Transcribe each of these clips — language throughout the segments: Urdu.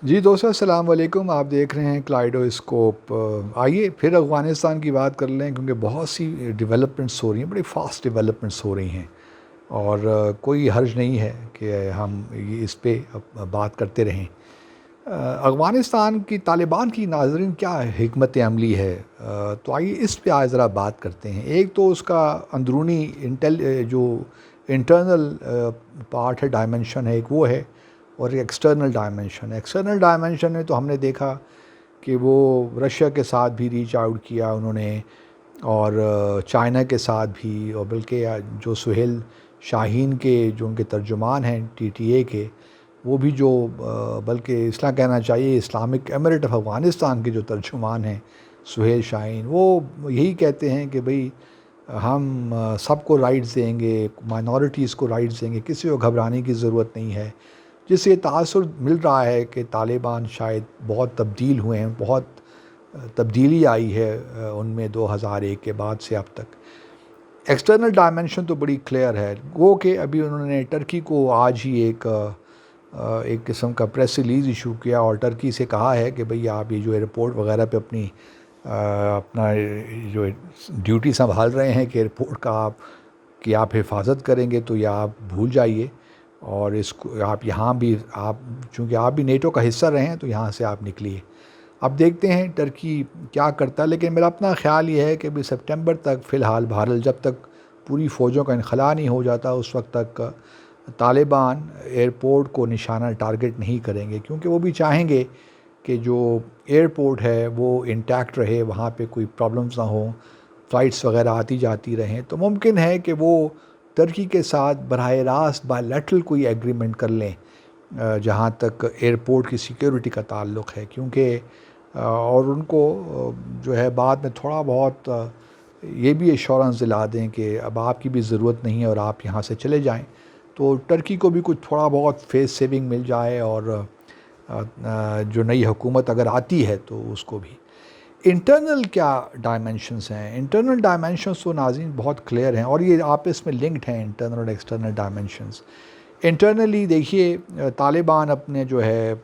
جی دوستو السلام علیکم، آپ دیکھ رہے ہیں کلائڈوسکوپ۔ آئیے پھر افغانستان کی بات کر لیں، کیونکہ بہت سی ڈیولپمنٹس ہو رہی ہیں، بڑی فاسٹ ڈیولپمنٹس ہو رہی ہیں، اور کوئی حرج نہیں ہے کہ ہم اس پہ بات کرتے رہیں۔ افغانستان کی طالبان کی ناظرین کیا حکمت عملی ہے، تو آئیے اس پہ آج ذرا بات کرتے ہیں۔ ایک تو اس کا اندرونی جو انٹرنل پارٹ ہے، ڈائمنشن ہے، ایک وہ ہے، اور ایکسٹرنل ڈائمنشن ہے۔ ایکسٹرنل ڈائمنشن میں تو ہم نے دیکھا کہ وہ رشیا کے ساتھ بھی ریچ آؤٹ کیا انہوں نے، اور چائنا کے ساتھ بھی، اور بلکہ جو سہیل شاہین کے جو ان کے ترجمان ہیں TTA کے، وہ بھی جو بلکہ اس طرح کہنا چاہیے اسلامک ایمریٹ آف افغانستان کے جو ترجمان ہیں سہیل شاہین، وہ یہی کہتے ہیں کہ بھئی ہم سب کو رائٹس دیں گے، مائنورٹیز کو رائٹس دیں گے، کسی کو گھبرانے کی ضرورت نہیں ہے، جس سے یہ تاثر مل رہا ہے کہ طالبان شاید بہت تبدیل ہوئے ہیں، بہت تبدیلی آئی ہے ان میں 2001 کے بعد سے اب تک۔ ایکسٹرنل ڈائمنشن تو بڑی کلیئر ہے، وہ کہ ابھی انہوں نے ٹرکی کو آج ہی ایک قسم کا پریس ریلیز ایشو کیا، اور ٹرکی سے کہا ہے کہ بھئی آپ یہ جو ایئرپورٹ وغیرہ پہ اپنا جو ڈیوٹی سنبھال رہے ہیں کہ ایئرپورٹ کا آپ حفاظت کریں گے، تو یہ آپ بھول جائیے، اور اس کو آپ یہاں بھی چونکہ آپ بھی نیٹو کا حصہ رہے ہیں تو یہاں سے آپ نکلیے۔ اب دیکھتے ہیں ٹرکی کیا کرتا ہے، لیکن میرا اپنا خیال یہ ہے کہ بھی سپٹمبر تک فی الحال بہرحال جب تک پوری فوجوں کا انخلا نہیں ہو جاتا، اس وقت تک طالبان ایئرپورٹ کو نشانہ ٹارگٹ نہیں کریں گے، کیونکہ وہ بھی چاہیں گے کہ جو ایئرپورٹ ہے وہ انٹیکٹ رہے، وہاں پہ کوئی پرابلمز نہ ہوں، فلائٹس وغیرہ آتی جاتی رہیں۔ تو ممکن ہے کہ وہ ترکی کے ساتھ براہ راست بائی لیٹرل کوئی ایگریمنٹ کر لیں جہاں تک ایئرپورٹ کی سیکیورٹی کا تعلق ہے، کیونکہ اور ان کو جو ہے بعد میں تھوڑا بہت یہ بھی ایشورنس دلا دیں کہ اب آپ کی بھی ضرورت نہیں ہے اور آپ یہاں سے چلے جائیں، تو ٹرکی کو بھی کچھ تھوڑا بہت فیس سیونگ مل جائے، اور جو نئی حکومت اگر آتی ہے تو اس کو بھی۔ انٹرنل کیا ڈائمنشنز ہیں؟ انٹرنل ڈائمنشنز تو ناظرین بہت کلیئر ہیں، اور یہ آپس میں لنکڈ ہیں انٹرنل اور ایکسٹرنل ڈائمنشنز۔ انٹرنلی دیکھیے طالبان اپنے جو ہے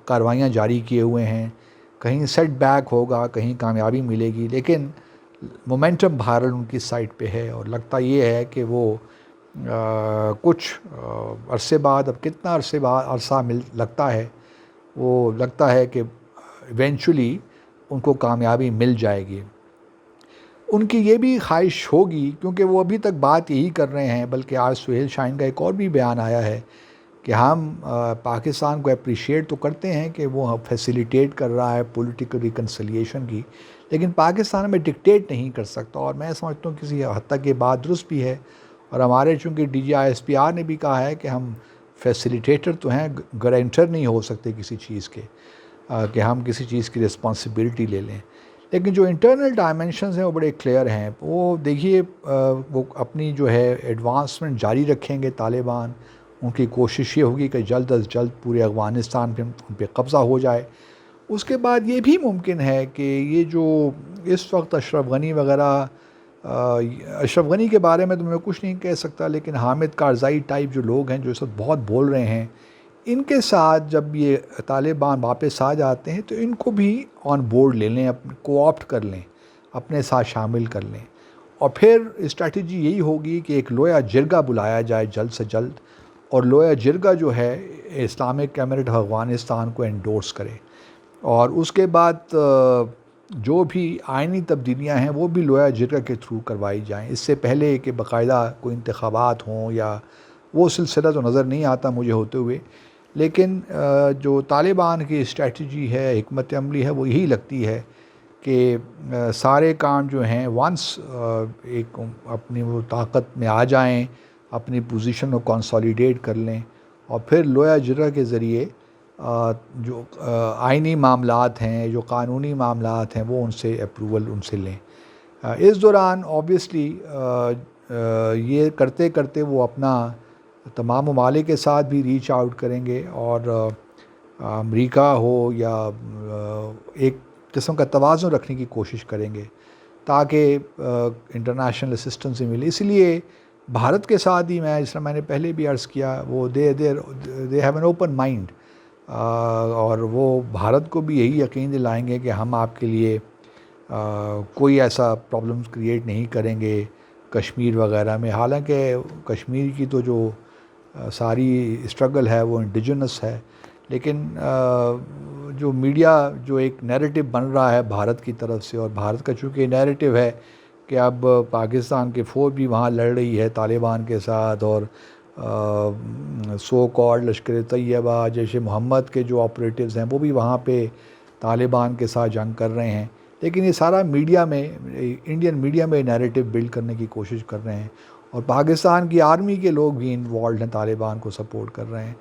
کاروائیاں جاری کیے ہوئے ہیں، کہیں سیٹ بیک ہوگا، کہیں کامیابی ملے گی، لیکن مومنٹم بہرحال ان کی سائڈ پہ ہے، اور لگتا یہ ہے کہ وہ کچھ عرصے بعد، اب کتنا عرصہ لگتا ہے، وہ لگتا ہے کہ ایونچولی ان کو کامیابی مل جائے گی۔ ان کی یہ بھی خواہش ہوگی، کیونکہ وہ ابھی تک بات یہی کر رہے ہیں، بلکہ آج سہیل شاہین کا ایک اور بھی بیان آیا ہے کہ ہم پاکستان کو اپریشیٹ تو کرتے ہیں کہ وہ فیسیلیٹیٹ کر رہا ہے پولیٹیکل ریکنسلیشن کی، لیکن پاکستان میں ڈکٹیٹ نہیں کر سکتا، اور میں سمجھتا ہوں کسی حد تک یہ بات درست بھی ہے، اور ہمارے چونکہ DGISPR نے بھی کہا ہے کہ ہم فیسیلیٹیٹر تو ہیں، گارنٹر نہیں ہو سکتے کسی چیز کے، کہ ہم کسی چیز کی رسپانسبلٹی لے لیں۔ لیکن جو انٹرنل ڈائمنشنز ہیں وہ بڑے کلیئر ہیں، وہ دیکھیے وہ اپنی جو ہے ایڈوانسمنٹ جاری رکھیں گے طالبان، ان کی کوشش یہ ہوگی کہ جلد از جلد پورے افغانستان پہ ان پہ قبضہ ہو جائے۔ اس کے بعد یہ بھی ممکن ہے کہ یہ جو اس وقت اشرف غنی وغیرہ، اشرف غنی کے بارے میں تو میں کچھ نہیں کہہ سکتا، لیکن حامد کارزائی ٹائپ جو لوگ ہیں جو اس وقت بہت بول رہے ہیں، ان کے ساتھ جب یہ طالبان واپس آ جاتے ہیں تو ان کو بھی آن بورڈ لے لیں، کو آپٹ کر لیں، اپنے ساتھ شامل کر لیں، اور پھر اسٹریٹجی یہی ہوگی کہ ایک لویا جرگہ بلایا جائے جلد سے جلد، اور لویا جرگہ جو ہے اسلامک ایمریٹ آف افغانستان کو انڈورس کرے، اور اس کے بعد جو بھی آئینی تبدیلیاں ہیں وہ بھی لویا جرگہ کے تھرو کروائی جائیں، اس سے پہلے کہ باقاعدہ کوئی انتخابات ہوں، یا وہ سلسلہ تو نظر نہیں آتا مجھے ہوتے ہوئے، لیکن جو طالبان کی اسٹریٹجی ہے، حکمت عملی ہے، وہ یہی لگتی ہے کہ سارے کام جو ہیں ونس ایک اپنی وہ طاقت میں آ جائیں، اپنی پوزیشن کو کنسالیڈیٹ کر لیں، اور پھر لویا جرگہ کے ذریعے جو آئینی معاملات ہیں، جو قانونی معاملات ہیں، وہ ان سے اپروول ان سے لیں۔ اس دوران اوبیسلی یہ کرتے کرتے وہ اپنا تمام ممالک کے ساتھ بھی ریچ آؤٹ کریں گے، اور امریکہ ہو یا ایک قسم کا توازن رکھنے کی کوشش کریں گے تاکہ انٹرنیشنل اسسٹنس ملے۔ اس لیے بھارت کے ساتھ ہی، جس طرح میں نے پہلے بھی عرض کیا، وہ they have an open mind, اور وہ بھارت کو بھی یہی یقین دلائیں گے کہ ہم آپ کے لیے کوئی ایسا پرابلمز کریٹ نہیں کریں گے کشمیر وغیرہ میں. حالانکہ کشمیر کی تو جو ساری اسٹرگل ہے وہ انڈیجنس ہے، لیکن جو میڈیا جو ایک نیریٹو بن رہا ہے بھارت کی طرف سے، اور بھارت کا چونکہ نیریٹو ہے کہ اب پاکستان کی فوج بھی وہاں لڑ رہی ہے طالبان کے ساتھ، اور سو کالڈ لشکر طیبہ جیش محمد کے جو آپریٹیوز ہیں وہ بھی وہاں پہ طالبان کے ساتھ جنگ کر رہے ہیں. لیکن یہ سارا میڈیا میں، انڈین میڈیا میں نیریٹو بلڈ کرنے کی کوشش کر رہے ہیں، اور پاکستان کی آرمی کے لوگ بھی انوالوڈ ہیں، طالبان کو سپورٹ کر رہے ہیں.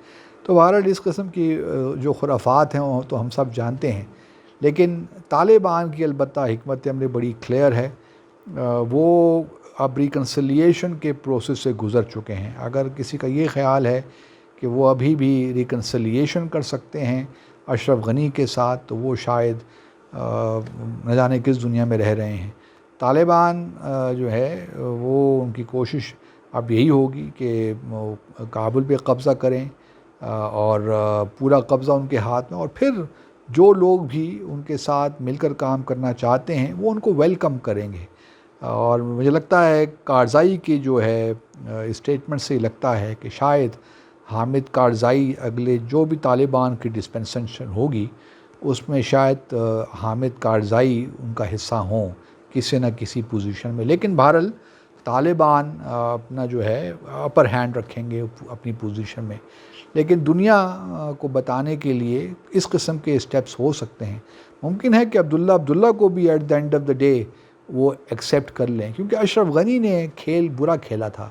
تو بہرحال اس قسم کی جو خرافات ہیں وہ تو ہم سب جانتے ہیں، لیکن طالبان کی البتہ حکمت عملی بڑی کلیئر ہے. وہ اب ریکنسلیشن کے پروسیس سے گزر چکے ہیں. اگر کسی کا یہ خیال ہے کہ وہ ابھی بھی ریکنسلیشن کر سکتے ہیں اشرف غنی کے ساتھ، تو وہ شاید نہ جانے کس دنیا میں رہ رہے ہیں. طالبان جو ہے وہ ان کی کوشش اب یہی ہوگی کہ کابل پہ قبضہ کریں، اور پورا قبضہ ان کے ہاتھ میں، اور پھر جو لوگ بھی ان کے ساتھ مل کر کام کرنا چاہتے ہیں وہ ان کو ویلکم کریں گے. اور مجھے لگتا ہے کارزائی کی جو ہے اسٹیٹمنٹ سے لگتا ہے کہ شاید حامد کارزائی اگلے جو بھی طالبان کی ڈسپینسیشن ہوگی اس میں شاید حامد کارزائی ان کا حصہ ہوں کسی نہ کسی پوزیشن میں. لیکن بہرحال طالبان اپنا جو ہے اپر ہینڈ رکھیں گے اپنی پوزیشن میں. لیکن دنیا کو بتانے کے لیے اس قسم کے اسٹیپس ہو سکتے ہیں. ممکن ہے کہ عبداللہ کو بھی at the end of the day وہ ایکسیپٹ کر لیں، کیونکہ اشرف غنی نے کھیل برا کھیلا تھا.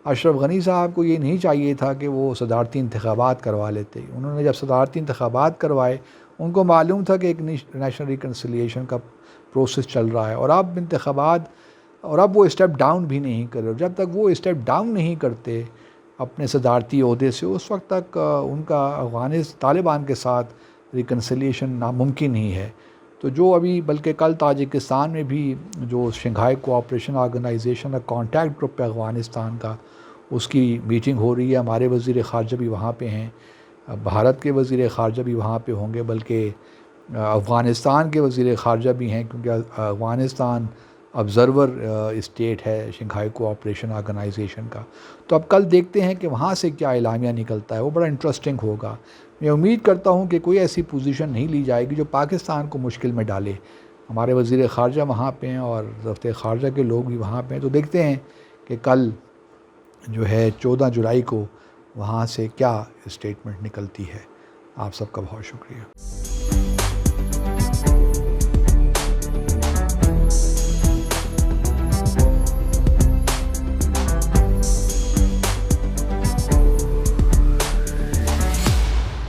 اشرف غنی صاحب کو یہ نہیں چاہیے تھا کہ وہ صدارتی انتخابات کروا لیتے. انہوں نے جب صدارتی انتخابات کروائے ان کو معلوم تھا کہ ایک نیشنل ریکنسلیشن کا پروسیس چل رہا ہے، اور اب انتخابات، اور اب وہ اسٹیپ ڈاؤن بھی نہیں کر رہے. جب تک وہ اسٹیپ ڈاؤن نہیں کرتے اپنے صدارتی عہدے سے، اس وقت تک ان کا طالبان کے ساتھ ریکنسلیشن ناممکن ہی ہے. تو جو ابھی بلکہ کل تاجکستان میں بھی جو شنگھائی کوآپریشن آرگنائزیشن کا کانٹیکٹ گروپ ہے افغانستان کا، اس کی میٹنگ ہو رہی ہے. ہمارے وزیر خارجہ بھی وہاں پہ ہیں، بھارت کے وزیر خارجہ بھی وہاں پہ ہوں گے، بلکہ افغانستان کے وزیر خارجہ بھی ہیں، کیونکہ افغانستان آبزرور اسٹیٹ ہے شنگھائی کوآپریشن آرگنائزیشن کا. تو اب کل دیکھتے ہیں کہ وہاں سے کیا اعلامیہ نکلتا ہے، وہ بڑا انٹرسٹنگ ہوگا. میں امید کرتا ہوں کہ کوئی ایسی پوزیشن نہیں لی جائے گی جو پاکستان کو مشکل میں ڈالے. ہمارے وزیر خارجہ وہاں پہ ہیں اور دفتر خارجہ کے لوگ بھی وہاں پہ ہیں. تو دیکھتے ہیں کہ کل جو ہے 14 جولائی کو وہاں سے کیا اسٹیٹمنٹ نکلتی ہے. آپ سب کا بہت شکریہ.